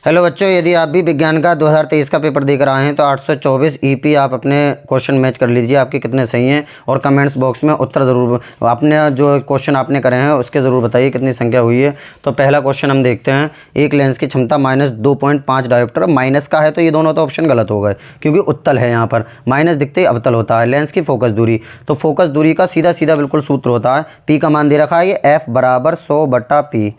Hello बच्चों, यदि आप भी विज्ञान का 2023 का पेपर देकर आए हैं तो 824 ईपी आप अपने क्वेश्चन मैच कर लीजिए, आपके कितने सही हैं। और कमेंट्स बॉक्स में उत्तर ज़रूर, आपने जो क्वेश्चन आपने करे हैं उसके ज़रूर बताइए कितनी संख्या हुई है। तो पहला क्वेश्चन हम देखते हैं। एक लेंस की क्षमता -2.5 डायोप्टर, माइनस का है तो ये दोनों तो ऑप्शन गलत हो गए क्योंकि उत्तल है। यहाँ पर माइनस दिखते ही अवतल होता है। लेंस की फोकस दूरी, तो फोकस दूरी का सीधा सीधा बिल्कुल सूत्र होता है, पी का मान दे रखा है ये F बराबर 100/P,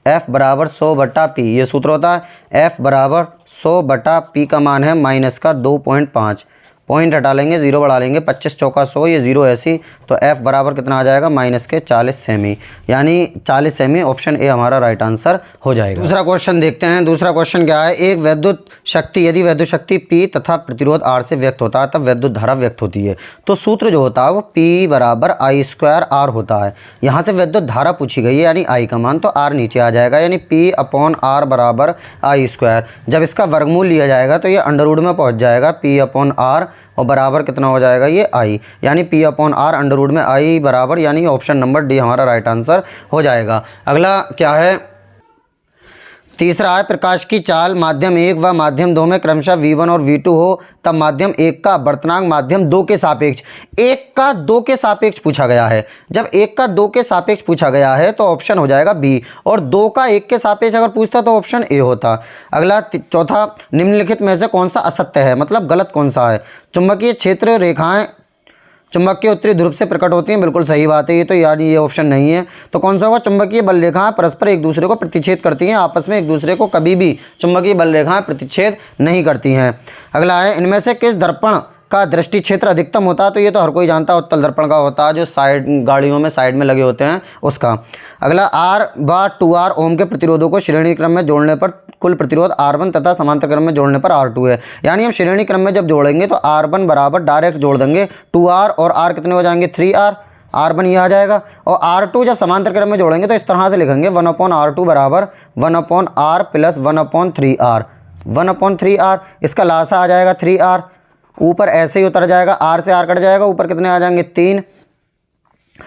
F बराबर 100/P ये सूत्र होता है। F बराबर 100/P का मान है माइनस का 2.5, पॉइंट हटा लेंगे, जीरो बढ़ा लेंगे, 25 चौका 100, ये जीरो ऐसी, तो F बराबर कितना आ जाएगा माइनस के 40 सेमी, यानी 40 सेमी। ऑप्शन ए हमारा राइट आंसर हो जाएगा। दूसरा क्वेश्चन देखते हैं। दूसरा क्वेश्चन क्या है। एक वैद्युत शक्ति, यदि वैद्युत शक्ति P तथा प्रतिरोध R से व्यक्त होता है तब वैद्युत धारा व्यक्त होती है। तो सूत्र जो होता है वो P बराबर I²R होता है। यहाँ से वैद्युत धारा पूछी गई है यानी I का मान, तो R नीचे आ जाएगा यानी P/R बराबर I²। जब इसका वर्गमूल लिया जाएगा तो ये अंडर रूट में पहुँच जाएगा, P/R और बराबर कितना हो जाएगा ये I, यानी P/R अंडर रूट में I बराबर, यानी ऑप्शन नंबर डी हमारा राइट आंसर हो जाएगा। अगला क्या है। तीसरा है, प्रकाश की चाल माध्यम 1 व माध्यम 2 में क्रमशः V1 और V2 हो तब माध्यम 1 का अपवर्तनांक माध्यम 2 के सापेक्ष, 1 का 2 के सापेक्ष पूछा गया है। जब 1 का 2 के सापेक्ष पूछा गया है तो ऑप्शन हो जाएगा बी, और 2 का 1 के सापेक्ष अगर पूछता तो ऑप्शन ए होता। अगला चौथा, निम्नलिखित में से कौन सा असत्य है, मतलब गलत कौन सा है। चुंबकीय क्षेत्र रेखाएं चुंबकीय उत्तरी ध्रुव से प्रकट होती हैं, बिल्कुल सही बात है ये तो, यानी ये ऑप्शन नहीं है। तो कौन सा होगा। चुंबकीय बल रेखाएं परस्पर एक दूसरे को प्रतिच्छेद करती हैं, आपस में एक दूसरे को कभी भी चुंबकीय बल रेखाएं प्रतिच्छेद नहीं करती हैं। अगला है, इनमें से किस दर्पण का दृष्टि क्षेत्र अधिकतम होता है। तो ये तो हर कोई जानता है, उत्तल दर्पण का होता है, जो साइड गाड़ियों में साइड में लगे होते हैं उसका। अगला, R व 2R ओम के प्रतिरोधों को श्रेणी क्रम में जोड़ने पर कुल प्रतिरोध R1 तथा समांतर क्रम में जोड़ने पर R2 है। यानी हम श्रेणी क्रम में जब जोड़ेंगे तो R1 बराबर डायरेक्ट जोड़ देंगे 2R और R कितने हो जाएंगे 3R, R1 ये आ जाएगा। और R2 जब समांतर क्रम में जोड़ेंगे तो इस तरह से लिखेंगे 1/R2 बराबर 1/R प्लस 1/3R, 1/3R। इसका लासा आ जाएगा 3R, ऊपर ऐसे ही उतर जाएगा, R से R कट जाएगा, ऊपर कितने आ जाएंगे 3,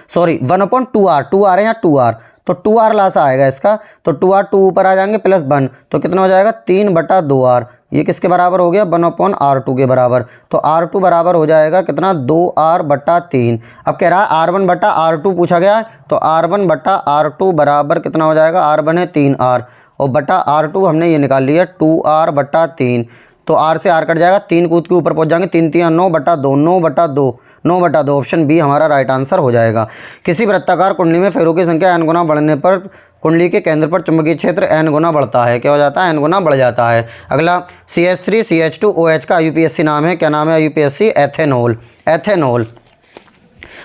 सॉरी 1/2R, 2R है यहाँ 2R, तो 2R लासा आएगा इसका, तो 2R 2 ऊपर आ जाएंगे प्लस 1, तो कितना हो जाएगा 3/2R। ये किसके बराबर हो गया 1/R2 के बराबर। तो R2 बराबर हो जाएगा कितना 2R/3। अब कह रहा है R1/R2 पूछा गया है, तो R1/R2 बराबर कितना हो जाएगा, R1 है 3R और बटा R2 हमने ये निकाल लिया 2R/3, तो R से R कट जाएगा, 3 कूद के ऊपर पहुंच जाएंगे, 3 3 9/2, 9/2 ऑप्शन बी हमारा राइट आंसर हो जाएगा। किसी वृत्ताकार कुंडली में फेरों की संख्या n गुना बढ़ने पर कुंडली के केंद्र पर चुंबकीय क्षेत्र n गुना बढ़ता है। क्या हो जाता है, n गुना बढ़ जाता है। अगला, CH3CH2OH का IUPAC नाम है, क्या नाम है IUPAC, एथेनॉल, एथेनॉल।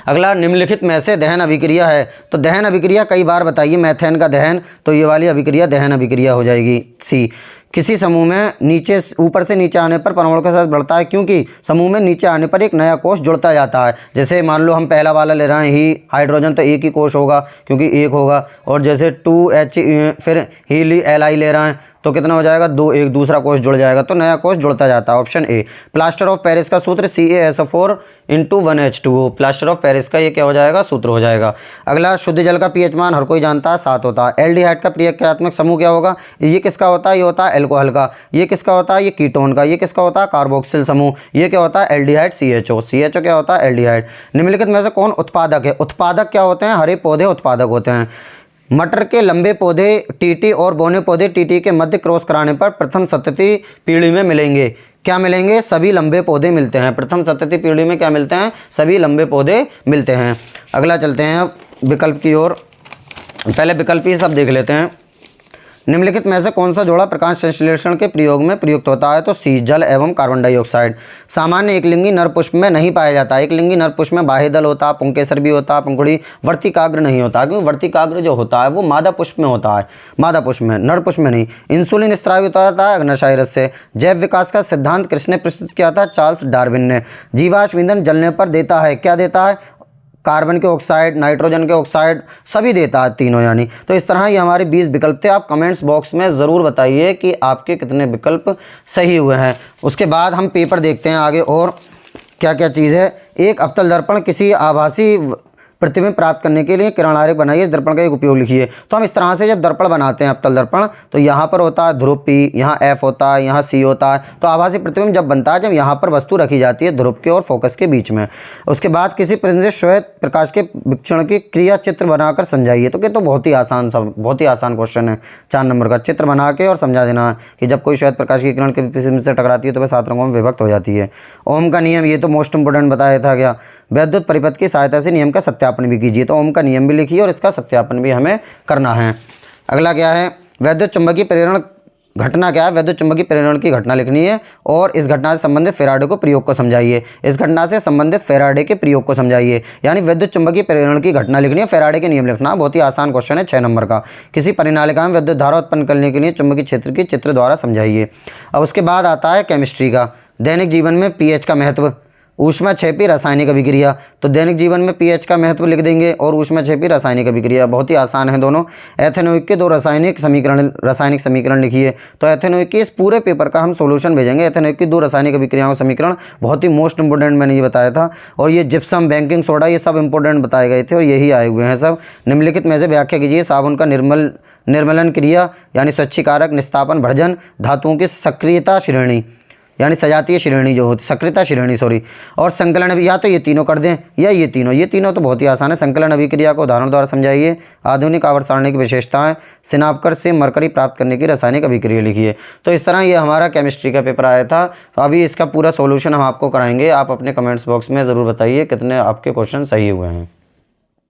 अगला, निम्नलिखित में से दहन अभिक्रिया है। तो दहन अभिक्रिया कई बार बताइए, मैथेन का दहन, तो ये वाली अभिक्रिया दहन अभिक्रिया हो जाएगी सी। किसी समूह में नीचे ऊपर से नीचे आने पर परमाणु का साइज बढ़ता है, क्योंकि समूह में नीचे आने पर एक नया कोष जुड़ता जाता है। जैसे मान लो हम पहला वाला ले रहे हैं ही हाइड्रोजन, तो एक ही कोष होगा क्योंकि एक होगा, और जैसे 2H फिर हीली Li ले रहे हैं तो कितना हो जाएगा 2, एक दूसरा कोष जुड़ जाएगा, तो नया कोष जुड़ता जाता है। Option A. Plaster of Paris का सूत्र CaSO4 × 1H2O, plaster of Paris का ये क्या हो जाएगा, सूत्र हो जाएगा। अगला, शुद्ध जल का pH मान हर कोई जानता है 7 होता है। एल्डिहाइड का क्रियात्मक समूह क्या होगा, ये किसका होता है, ये होता है एल्कोहल का। ये किसका होता है, ये कीटोन का। ये किसका होता है, कार्बोक्सिल समूह। ये क्या होता है, एल्डिहाइड CHO, CHO क्या होता है, एल्डिहाइड। निम्नलिखित में से कौन उत्पादक है। उत्पादक क्या होते हैं, हरे पौधे उत्पादक होते हैं। मटर के लंबे पौधे TT और बौने पौधे TT के मध्य क्रॉस कराने पर प्रथम सतती पीढ़ी में मिलेंगे, क्या मिलेंगे, सभी लंबे पौधे मिलते हैं। प्रथम सतती पीढ़ी में क्या मिलते हैं, सभी लंबे पौधे मिलते हैं। अगला चलते हैं विकल्प की ओर, पहले विकल्प ही सब देख लेते हैं। निम्नलिखित में से कौन सा जोड़ा प्रकाश संश्लेषण के प्रयोग में प्रयुक्त होता है। तो सी, जल एवं कार्बन डाइऑक्साइड। सामान्य एकलिंगी नर पुष्प में नहीं पाया जाता। एकलिंगी नर पुष्प में बाह्य दल होता है, पुंकेसर भी होता है, पंखुड़ी, वर्तिकाग्र नहीं होता, क्योंकि वर्तिकाग्र जो होता है वो मादा पुष्प में होता है, मादा पुष्प में, नर पुष्प में नहीं। इंसुलिन स्रावित होता है अग्नाशय रस से। जैव विकास का सिद्धांत किसने प्रस्तुत किया था, चार्ल्स डार्विन ने। जीवाश्म ईंधन जलने पर देता है, क्या देता है, कार्बन के ऑक्साइड, नाइट्रोजन के ऑक्साइड, सभी देता है तीनों यानी। तो इस तरह ये हमारे 20 विकल्प थे। आप कमेंट्स बॉक्स में ज़रूर बताइए कि आपके कितने विकल्प सही हुए हैं। उसके बाद हम पेपर देखते हैं आगे और क्या क्या चीज़ है। एक अवतल दर्पण किसी आभासी प्रतिबिंब प्राप्त करने के लिए किरण आरेख बनाइए, इस दर्पण का एक उपयोग लिखिए। तो हम इस तरह से जब दर्पण बनाते हैं अवतल दर्पण, तो यहाँ पर होता है ध्रुव P, यहाँ F होता है, यहाँ C होता है। तो आभासी प्रतिबिंब जब बनता है जब यहाँ पर वस्तु रखी जाती है ध्रुव के और फोकस के बीच में। उसके बाद किसी प्रिज्म से श्वेत प्रकाश के विक्षण की क्रिया चित्र बनाकर समझाइए। तो क्या, तो बहुत ही आसान, सब बहुत ही आसान क्वेश्चन है। 4 नंबर का चित्र बना के और समझा देना कि जब कोई श्वेत प्रकाश की किरण के प्रिज्म से टकराती है तो वह 7 रंगों में विभक्त हो जाती है। ओम का नियम, ये तो मोस्ट इंपोर्टेंट बताया था क्या। वैद्युत परिपथ की सहायता से नियम का सत्यापन भी कीजिए। तो ओम का नियम भी लिखिए और इसका सत्यापन भी हमें करना है। अगला क्या है, वैद्युत चुंबकीय प्रेरण घटना क्या है। वैद्युत चुंबकीय प्रेरण की घटना लिखनी है और इस घटना से संबंधित फेराडे को प्रयोग को समझाइए। इस घटना से संबंधित फेराडे के प्रयोग को समझाइए, यानी वैद्युत चुंबकीय प्रेरण की घटना लिखनी है, फेराडे के नियम लिखना। बहुत ही आसान क्वेश्चन है 6 नंबर का। किसी परिनालिका में विद्युत धारा उत्पन्न करने के लिए चुंबकीय क्षेत्र की चित्र द्वारा समझाइए। अब उसके बाद आता है केमिस्ट्री का। दैनिक जीवन में पीएच का महत्व, ऊष्माक्षेपी रासायनिक अभिक्रिया। तो दैनिक जीवन में पीएच का महत्व लिख देंगे और ऊष्माक्षेपी रासायनिक अभिक्रिया। बहुत ही आसान है दोनों। एथेनोइक के 2 रासायनिक समीकरण लिखिए। तो एथेनोइक के इस पूरे पेपर का हम सॉल्यूशन भेजेंगे। एथेनोइक की 2 रासायनिक अभिक्रियाओं का समीकरण बहुत ही मोस्ट इंपोर्टेंट मैंने ये बताया था। और ये जिप्सम, बेकिंग सोडा, ये सब इंपोर्टेंट बताए गए थे और यही आए हुए हैं सब। निम्नलिखित में से व्याख्या कीजिए। साबुन का निर्मलन क्रिया यानी स्वच्छीकारक, निस्तापन, भर्जन, धातुओं की सक्रियता श्रेणी यानी सजातीय श्रेणी जो होती, सक्रियता श्रेणी सॉरी, और संकलन अभी, या तो ये तीनों कर दें या ये तीनों तो बहुत ही आसान है। संकलन अभिक्रिया को उदाहरण द्वारा समझाइए। आधुनिक आवर्त सारणी की विशेषताएं, सिनापकर से मरकरी प्राप्त करने की रासायनिक अभिक्रिया लिखिए। तो इस तरह ये हमारा केमिस्ट्री का पेपर आया था। तो अभी इसका पूरा सॉल्यूशन हम आपको कराएंगे। आप अपने कमेंट्स बॉक्स में ज़रूर बताइए कितने आपके क्वेश्चन सही हुए हैं।